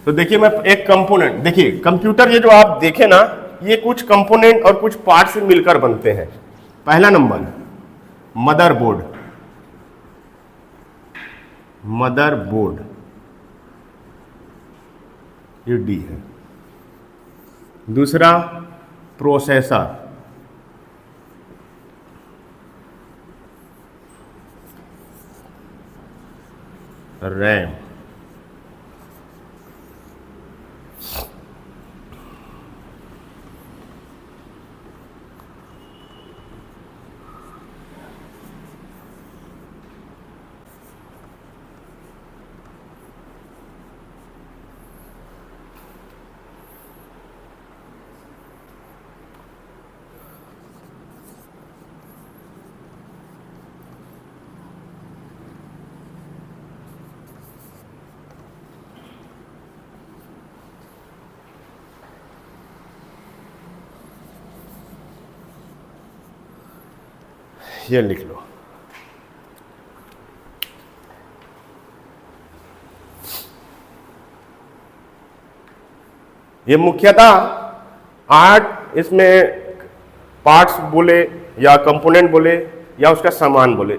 तो देखिए मैं एक कंपोनेंट, देखिए कंप्यूटर ये जो आप देखे ना, ये कुछ कंपोनेंट और कुछ पार्ट से मिलकर बनते हैं। पहला नंबर मदरबोर्ड, मदरबोर्ड ये डी है। दूसरा प्रोसेसर, रैम, ये लिख लो। ये मुख्यतः 8 इसमें पार्ट्स बोले या कंपोनेंट बोले या उसका सामान बोले,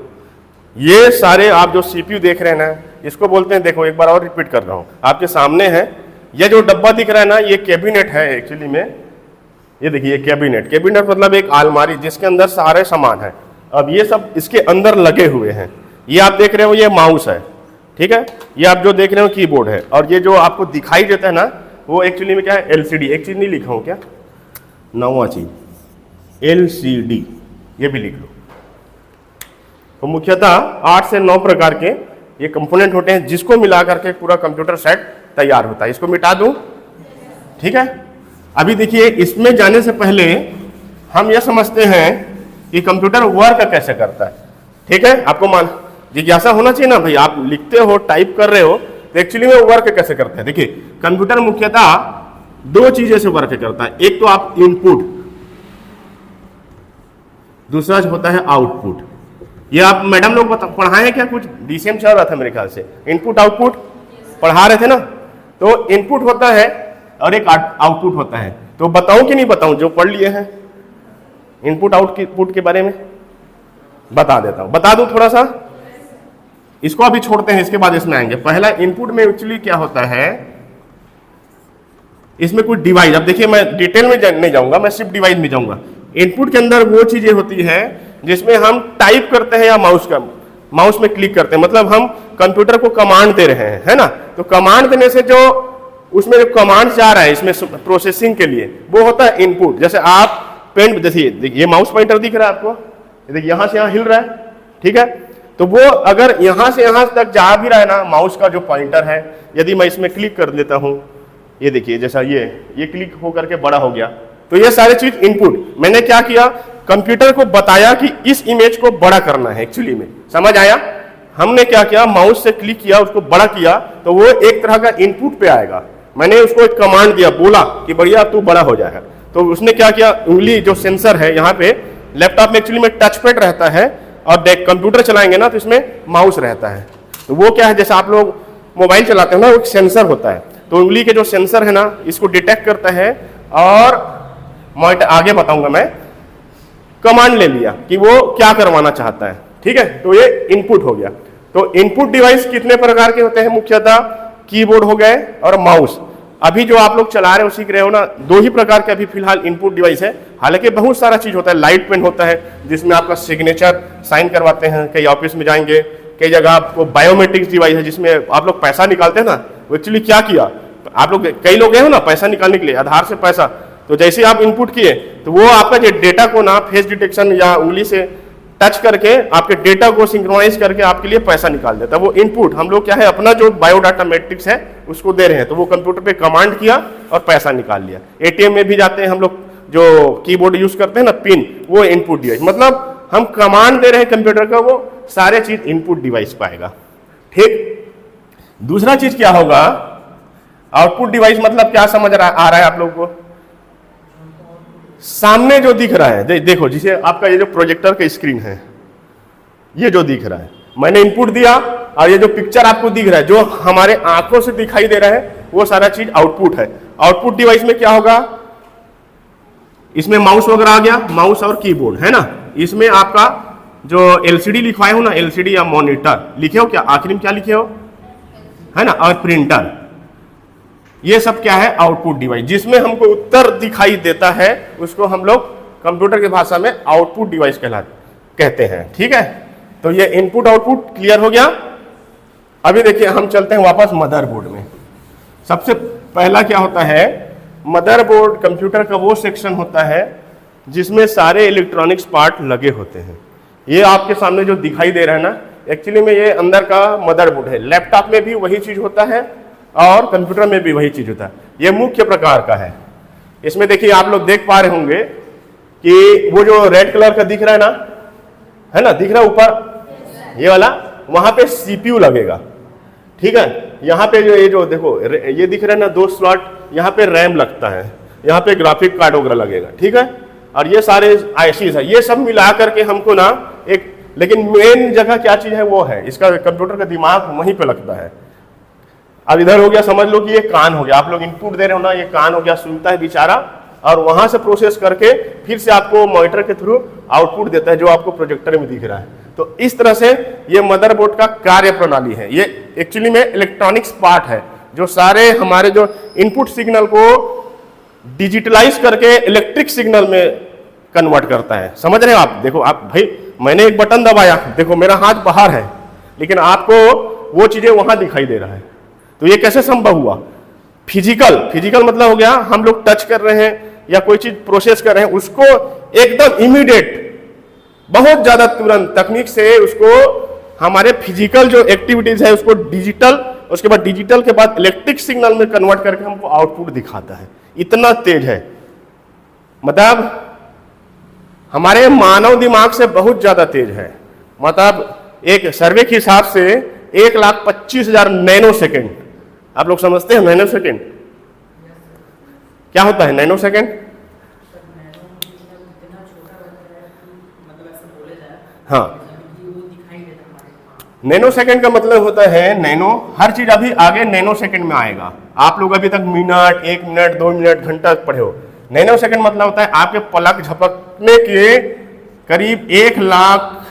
ये सारे आप जो सीपीयू देख रहे हैं ना, इसको बोलते हैं, देखो एक बार और रिपीट कर रहा हूं, आपके सामने है ये जो डब्बा दिख रहा है ना, ये कैबिनेट है एक्चुअली में। ये देखिए ये कैबिनेट, कैबिनेट मतलब एक अलमारी जिसके अंदर सारे सामान है। अब ये सब इसके अंदर लगे हुए हैं। ये आप देख रहे हो ये माउस है, ठीक है, ये आप जो देख रहे हो कीबोर्ड है, और ये जो आपको दिखाई देता है ना वो एक्चुअली में क्या है, एलसीडी। एक चीज नहीं लिखा हूं क्या, 9वां चीज एलसीडी, ये भी लिख लो। तो मुख्यतः 8 से 9 प्रकार के ये कंपोनेंट होते हैं जिसको मिला करके पूरा कंप्यूटर सेट तैयार होता है। इसको मिटा दूं, ठीक है। अभी देखिए इसमें जाने से पहले हम यह समझते हैं कि कंप्यूटर वर्क कैसे करता है, ठीक है। आपको मान जिज्ञासा होना चाहिए ना भाई, आप लिखते हो, टाइप कर रहे हो, तो एक्चुअली में वर्क कैसे करता है। देखिए कंप्यूटर मुख्यतः 2 चीजें से वर्क करता है। एक तो आप इनपुट, दूसरा होता है आउटपुट। ये आप मैडम लोग पढ़ाए क्या, कुछ डीसीएम चल रहा था मेरे ख्याल से, इनपुट आउटपुट पढ़ा रहे थे ना। तो इनपुट होता है और एक आउटपुट होता है। तो बताऊं कि नहीं बताऊं, जो पढ़ लिए हैं इनपुट आउटपुट के बारे में बता देता हूं, बता दूं थोड़ा सा। इसको अभी छोड़ते हैं, इसके बाद इसमें आएंगे। पहला इनपुट में एक्चुअली क्या होता है, इसमें कुछ डिवाइस, अब देखिए मैं डिटेल में नहीं जाऊंगा, मैं सिर्फ डिवाइस में जाऊंगा। इनपुट के अंदर वो चीजें होती है जिसमें हम टाइप करते हैं या माउस में क्लिक करते हैं, मतलब हम कंप्यूटर को कमांड दे रहे हैं, है ना। तो कमांड देने से जो उसमें जो कमांड जा रहा है इसमें प्रोसेसिंग के लिए, वो होता है इनपुट। जैसे आप पेन, देखिए ये माउस पॉइंटर दिख रहा है आपको, देखिए यहां से यहां हिल रहा है, ठीक है। तो वो अगर यहां से यहां तक जा भी रहा है ना, माउस का जो पॉइंटर है, यदि मैं इसमें क्लिक कर देता हूं, ये देखिए जैसा ये क्लिक होकर के बड़ा हो गया, तो ये सारी चीज इनपुट। मैंने क्या किया, कंप्यूटर को बताया कि इस इमेज को बड़ा करना है। एक्चुअली में समझ आया, हमने क्या किया, माउस से क्लिक किया, उसको बड़ा किया, तो वो एक तरह का इनपुट पे आएगा। मैंने उसको एक कमांड दिया, बोला कि बढ़िया तू बड़ा हो जाएगा। तो उसने क्या किया, उंगली जो सेंसर है यहाँ पे, लैपटॉप में एक्चुअली में टच पैड रहता है, और कंप्यूटर चलाएंगे ना तो इसमें माउस रहता है। तो वो क्या है, जैसे आप लोग मोबाइल चलाते हो ना, वो एक सेंसर होता है। तो उंगली के जो सेंसर है ना, इसको डिटेक्ट करता है, और आगे बताऊंगा मैं, कमांड ले लिया कि वो क्या करवाना चाहता है, ठीक है। तो ये इनपुट हो गया। तो इनपुट डिवाइस कितने प्रकार के होते हैं, मुख्यतः कीबोर्ड हो गए और माउस। अभी जो आप लोग चला रहे हो, सीख रहे हो ना, 2 ही प्रकार के अभी फिलहाल इनपुट डिवाइस है। हालांकि बहुत सारा चीज होता है। लाइट पेन होता है जिसमें आपका सिग्नेचर साइन करवाते हैं, कई ऑफिस में जाएंगे, कई जगह आपको बायोमेट्रिक्स डिवाइस है जिसमें आप लोग पैसा निकालते हैं ना। वो एक्चुअली क्या किया, आप लोग कई लोग गए हो ना पैसा निकालने के लिए, आधार से पैसा, तो जैसे आप इनपुट किए तो वो आपका जो डेटा को ना फेस डिटेक्शन या उंगली से टच करके आपके डेटा को सिंक्रोनाइज करके आपके लिए पैसा निकाल देता है। वो इनपुट हम लोग क्या है, अपना जो बायोडाटा मैट्रिक्स है उसको दे रहे हैं, तो वो कंप्यूटर पे कमांड किया और पैसा निकाल लिया। एटीएम में भी जाते हैं हम लोग, जो कीबोर्ड यूज करते हैं ना, पिन, वो इनपुट डिवाइस, मतलब हम कमांड दे रहे हैं कंप्यूटर का, वो सारे चीज इनपुट डिवाइस पाएगा, ठीक। दूसरा चीज क्या होगा, आउटपुट डिवाइस, मतलब क्या समझ आ रहा है आप लोग को, सामने जो दिख रहा है, देखो जिसे आपका ये जो प्रोजेक्टर का स्क्रीन है, ये जो दिख रहा है, मैंने इनपुट दिया, और ये जो पिक्चर आपको दिख रहा है, जो हमारे आंखों से दिखाई दे रहा है, वो सारा चीज आउटपुट है। आउटपुट डिवाइस में क्या होगा, इसमें माउस वगैरह आ गया, माउस और कीबोर्ड है ना। इसमें आपका जो एलसीडी लिखवाए हो ना, एलसीडी या मॉनिटर लिखे हो क्या, आखिरी में क्या लिखे हो, है ना, और प्रिंटर, ये सब क्या है, आउटपुट डिवाइस। जिसमें हमको उत्तर दिखाई देता है उसको हम लोग कंप्यूटर की भाषा में आउटपुट डिवाइस कहते हैं। ठीक है, तो ये इनपुट आउटपुट क्लियर हो गया। अभी देखिए हम चलते हैं वापस मदरबोर्ड में। सबसे पहला क्या होता है, मदरबोर्ड कंप्यूटर का वो सेक्शन होता है जिसमें सारे इलेक्ट्रॉनिक्स पार्ट लगे होते हैं। ये आपके सामने जो दिखाई दे रहा है ना, एक्चुअली में ये अंदर का मदरबोर्ड है। लैपटॉप में भी वही चीज होता है और कंप्यूटर में भी वही चीज होता है। ये मुख्य प्रकार का है। इसमें देखिए आप लोग देख पा रहे होंगे कि वो जो रेड कलर का दिख रहा है ना, है ना, दिख रहा है ऊपर ये वाला, वहां पे सीपीयू लगेगा। ठीक है, यहाँ पे जो ये जो देखो ये दिख रहा है ना 2 स्लॉट, यहाँ पे रैम लगता है, यहाँ पे ग्राफिक कार्ड वगैरह लगेगा। ठीक है, और ये सारे आईसीज है, ये सब मिला करके हमको ना एक, लेकिन मेन जगह क्या चीज है वो है, इसका कंप्यूटर का दिमाग वहीं पे लगता है। अब इधर हो गया, समझ लो कि ये कान हो गया, आप लोग इनपुट दे रहे हो ना, ये कान हो गया, सुनता है बेचारा, और वहां से प्रोसेस करके फिर से आपको मॉनिटर के थ्रू आउटपुट देता है जो आपको प्रोजेक्टर में दिख रहा है। तो इस तरह से ये मदरबोर्ड का कार्य प्रणाली है। ये एक्चुअली में इलेक्ट्रॉनिक्स पार्ट है जो सारे हमारे जो इनपुट सिग्नल को डिजिटलाइज करके इलेक्ट्रिक सिग्नल में कन्वर्ट करता है। समझ रहे हो आप, देखो आप भाई, मैंने एक बटन दबाया, देखो मेरा हाथ बाहर है, लेकिन आपको वो चीजें वहां दिखाई दे रहा है। तो ये कैसे संभव हुआ, फिजिकल मतलब हो गया हम लोग टच कर रहे हैं या कोई चीज प्रोसेस कर रहे हैं, उसको एकदम इमीडिएट, बहुत ज्यादा तुरंत तकनीक से उसको हमारे फिजिकल जो एक्टिविटीज है उसको डिजिटल, उसके बाद डिजिटल के बाद इलेक्ट्रिक सिग्नल में कन्वर्ट करके हमको आउटपुट दिखाता है। इतना तेज है, मतलब हमारे मानव दिमाग से बहुत ज्यादा तेज है। मतलब एक सर्वे के हिसाब से 1,25,000 नैनो सेकेंड, आप लोग समझते हैं नैनो सेकेंड क्या होता है? नैनो सेकेंड, हाँ, नैनो सेकेंड का मतलब होता है, नैनो हर चीज अभी आगे नैनो सेकेंड में आएगा। आप लोग अभी तक मिनट, 1 मिनट, 2 मिनट, घंटा पढ़े हो। नैनो सेकेंड मतलब होता है आपके पलक झपकने के करीब 1 लाख,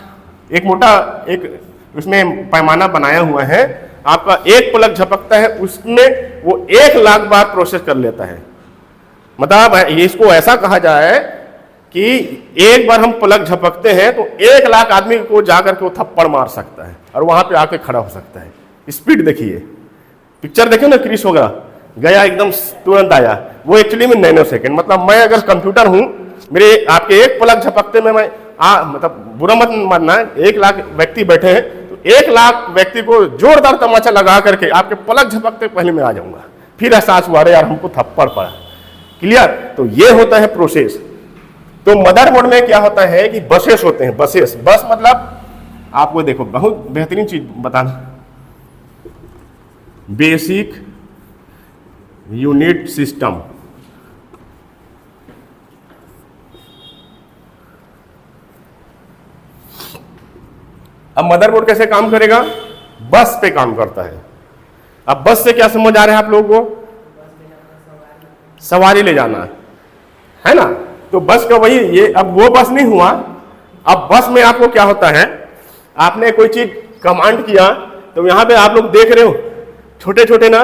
एक मोटा एक उसमें पैमाना बनाया हुआ है, आपका एक पलक झपकता है उसमें वो 1 लाख बार प्रोसेस कर लेता है। मतलब इसको ऐसा कहा जाए कि एक बार हम पलक झपकते हैं तो 1 लाख आदमी को जाकर के वो थप्पड़ मार सकता है और वहां पे आके खड़ा हो सकता है। स्पीड देखिए, पिक्चर देखिए ना, क्रिश होगा गया एकदम तुरंत आया, वो एक्चुअली में नैनो सेकेंड। मतलब मैं अगर कंप्यूटर हूं, मेरे आपके एक पलक झपकते में मैं मतलब बुरा मत मानना, 1 लाख व्यक्ति बैठे हैं तो 1 लाख व्यक्ति को जोरदार तमाचा लगा करके आपके पलक झपकते पहले मैं आ जाऊंगा, फिर एहसास हुआ अरे यार हमको थप्पड़ पड़ा। क्लियर? तो ये होता है प्रोसेस। तो मदरबोर्ड में क्या होता है कि बसेस होते हैं, बसेस, बस मतलब आपको देखो बहुत बेहतरीन चीज बताना, बेसिक यूनिट सिस्टम। अब मदरबोर्ड कैसे काम करेगा? बस पे काम करता है। अब बस से क्या समझ आ रहा है आप लोगों को? सवारी ले जाना है ना। तो बस का वही, ये अब वो बस नहीं हुआ। अब बस में आपको क्या होता है, आपने कोई चीज कमांड किया तो यहां पे आप लोग देख रहे हो छोटे छोटे ना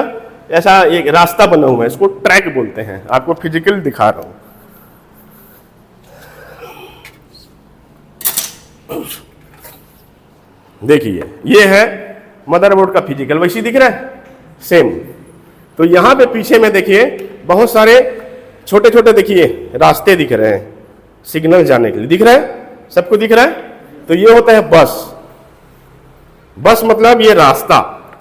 ऐसा एक रास्ता बना हुआ है, इसको ट्रैक बोलते हैं। आपको फिजिकल दिखा रहा हूं, देखिए ये है मदरबोर्ड का फिजिकल, वैसी दिख रहा है सेम। तो यहां पे पीछे में देखिए बहुत सारे छोटे छोटे देखिए रास्ते दिख रहे हैं सिग्नल जाने के लिए, दिख रहा है सबको, दिख रहा है। तो ये होता है बस। बस मतलब ये रास्ता,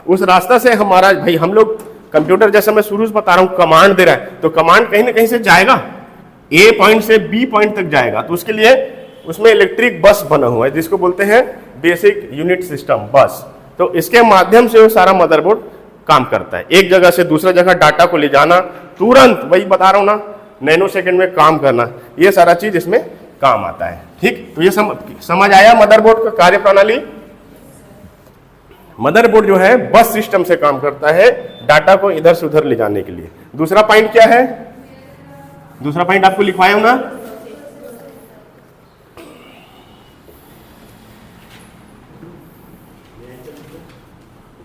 उस रास्ता से हमारा भाई हम लोग कंप्यूटर, जैसे मैं शुरू से बता रहा हूं, कमांड दे रहा है तो कमांड कहीं ना कहीं से जाएगा, ए पॉइंट से बी पॉइंट तक जाएगा। तो उसके लिए उसमें इलेक्ट्रिक बस बना हुआ है जिसको बोलते हैं बेसिक यूनिट सिस्टम, बस। तो इसके माध्यम से वो सारा मदरबोर्ड काम करता है। एक जगह से दूसरा जगह डाटा को ले जाना, तुरंत, वही बता रहा हूं ना, नैनो सेकंड में काम करना, ये सारा चीज इसमें काम आता है। ठीक, तो ये समझ आया मदरबोर्ड का कार्य प्रणाली। मदरबोर्ड जो है बस सिस्टम से काम करता है डाटा को इधर से उधर ले जाने के लिए। दूसरा पॉइंट क्या है? दूसरा पॉइंट आपको लिखवाया हूं ना,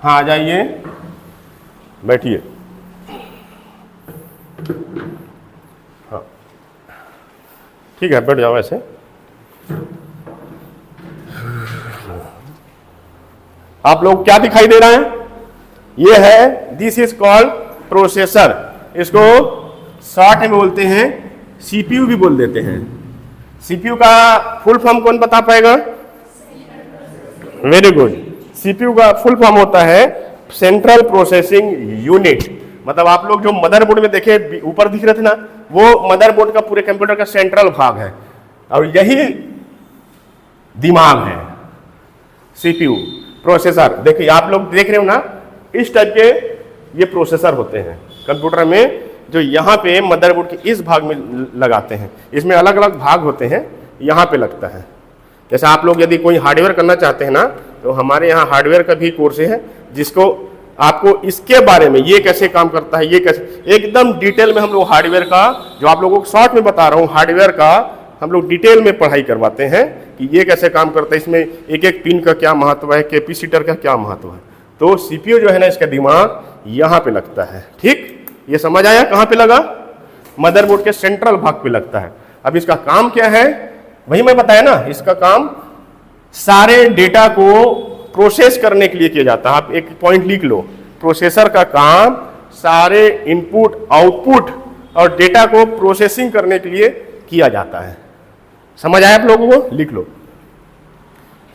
हाँ आ जाइए, बैठिए। हाँ ठीक है, बैठ जाओ ऐसे। आप लोग क्या दिखाई दे रहा है? ये है, दिस इज कॉल्ड प्रोसेसर। इसको शॉर्ट में बोलते हैं सीपीयू भी बोल देते हैं। सीपीयू का फुल फॉर्म कौन बता पाएगा? Very good. सीपीयू का फुल फॉर्म होता है सेंट्रल प्रोसेसिंग यूनिट। मतलब आप लोग जो मदरबोर्ड में देखे ऊपर दिख रहे थे ना, वो मदरबोर्ड का पूरे कंप्यूटर का सेंट्रल भाग है और यही दिमाग है सीपीयू प्रोसेसर। देखिए आप लोग देख रहे हो ना, इस टाइप के ये प्रोसेसर होते हैं कंप्यूटर में, जो यहाँ पे मदरबोर्ड के इस भाग में लगाते हैं। इसमें अलग अलग भाग होते हैं, यहाँ पे लगता है। जैसे आप लोग यदि कोई हार्डवेयर करना चाहते हैं ना, तो हमारे यहाँ हार्डवेयर का भी कोर्स है, जिसको आपको इसके बारे में, ये कैसे काम करता है, ये कैसे एकदम डिटेल में हम लोग हार्डवेयर का, जो आप लोगों को शॉर्ट में बता रहा हूँ, हार्डवेयर का हम लोग डिटेल में पढ़ाई करवाते हैं कि ये कैसे काम करता है, इसमें एक एक पिन का क्या महत्व है, कैपेसिटर का क्या महत्व है। तो सीपीयू जो है ना, इसका दिमाग यहाँ पे लगता है। ठीक, ये समझ आया कहाँ पे लगा? मदरबोर्ड के सेंट्रल भाग पे लगता है। अब इसका काम क्या है? वही मैं बताया ना, इसका काम सारे डेटा को प्रोसेस करने के लिए किया जाता है। आप एक पॉइंट लिख लो, प्रोसेसर का काम सारे इनपुट आउटपुट और डेटा को प्रोसेसिंग करने के लिए किया जाता है। समझ आया आप लोगों को? लिख लो,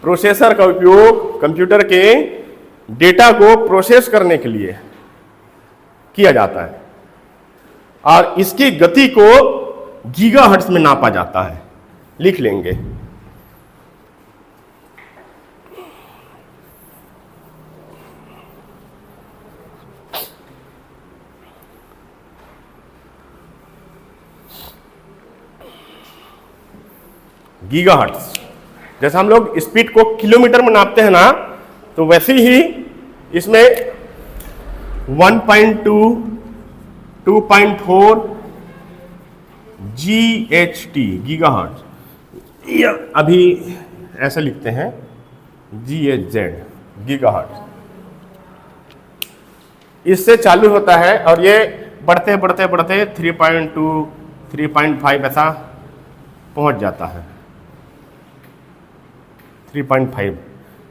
प्रोसेसर का उपयोग कंप्यूटर के डेटा को प्रोसेस करने के लिए किया जाता है और इसकी गति को गीगाहर्ट्ज में नापा जाता है। लिख लेंगे। गीगाहर्ट्ज। जैसे हम लोग स्पीड को किलोमीटर में नापते हैं ना, तो वैसे ही इसमें 1.2, 2.4 GHT गीगाहर्ट्ज, अभी ऐसा लिखते हैं GHz गीगाहर्ट्ज। इससे चालू होता है और ये बढ़ते बढ़ते बढ़ते 3.2, 3.5 ऐसा पहुंच जाता है। 3.5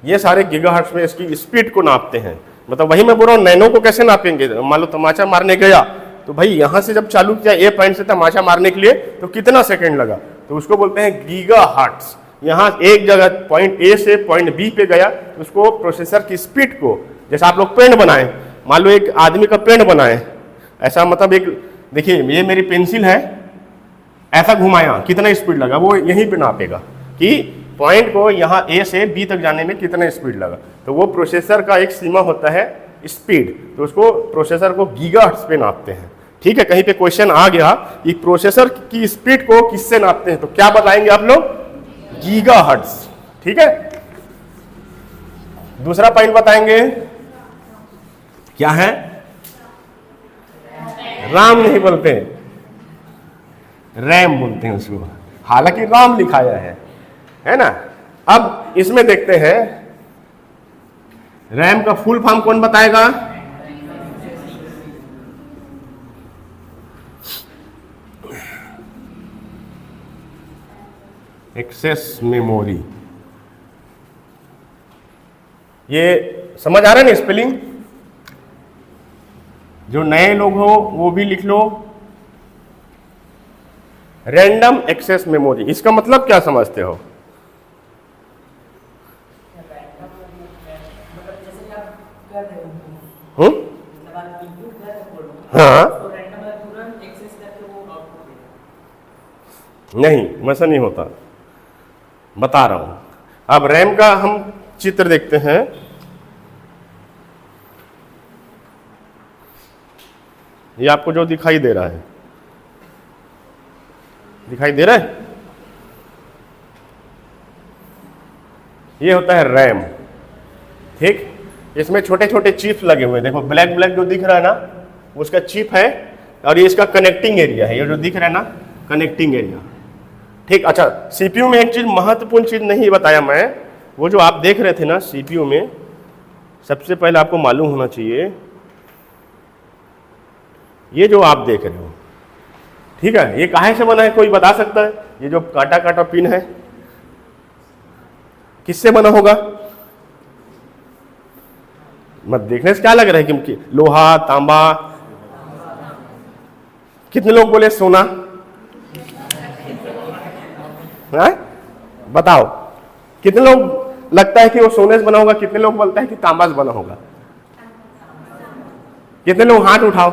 ये सारे गीगाहर्ट्ज में इसकी स्पीड को नापते हैं। मतलब वही मैं बोल रहा हूँ, नैनो को कैसे नापेंगे? मान लो तमाचा मारने गया, तो भाई यहाँ से जब चालू किया ए पॉइंट से तमाचा मारने के लिए, तो कितना सेकंड लगा? तो उसको बोलते हैं गीगाहर्ट्ज। यहाँ एक जगह पॉइंट ए से पॉइंट बी पे गया, तो उसको प्रोसेसर की स्पीड को, जैसे आप लोग पेन बनाए, मान लो एक आदमी का पेन बनाए, ऐसा मतलब एक, देखिए ये मेरी पेंसिल है, ऐसा घुमाया, कितना स्पीड लगा? वो यहीं पे नापेगा कि पॉइंट को यहाँ ए से बी तक जाने में कितना स्पीड लगा। तो वो प्रोसेसर का एक सीमा होता है स्पीड, तो उसको प्रोसेसर को गीगाहर्ट्ज पे नापते हैं। ठीक है, कहीं पे क्वेश्चन आ गया कि प्रोसेसर की स्पीड को किससे नापते हैं, तो क्या बताएंगे आप लोग? गीगाहर्ट्ज। ठीक है, दूसरा पॉइंट बताएंगे क्या है? राम नहीं बोलते, रैम बोलते हैं उसको, हालांकि राम लिखाया है ना। अब इसमें देखते हैं, रैम का फुल फॉर्म कौन बताएगा? Access memory. ये समझ आ रहा है ना स्पेलिंग? जो नए लोग हो वो भी लिख लो, रैंडम एक्सेस मेमोरी। इसका मतलब क्या समझते हो? हाँ, नहीं वैसा नहीं होता, बता रहा हूं। अब रैम का हम चित्र देखते हैं। ये आपको जो दिखाई दे रहा है, दिखाई दे रहा है, ये होता है रैम। ठीक, इसमें छोटे छोटे चिप्स लगे हुए हैं, देखो ब्लैक ब्लैक जो दिख रहा है ना, उसका चिप है, और ये इसका कनेक्टिंग एरिया है, ये जो दिख रहा है ना कनेक्टिंग एरिया। ठीक, अच्छा सीपीयू में एक चीज महत्वपूर्ण चीज नहीं बताया मैं, वो जो आप देख रहे थे ना सीपीयू में, सबसे पहले आपको मालूम होना चाहिए, ये जो आप देख रहे हो, ठीक है, ये काहे से बना है, कोई बता सकता है? ये जो काटा काटा पिन है किससे बना होगा? मत देखने से क्या लग रहा है कि लोहा, तांबा? कितने लोग बोले सोना? है? बताओ कितने लोग लगता है कि वो सोने से बना होगा, कितने लोग बोलता है कि तांबा से बना होगा? कितने लोग हाथ उठाओ।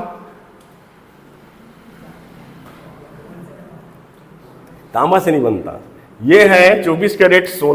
तांबा से नहीं बनता, ये है 24 कैरेट सोना।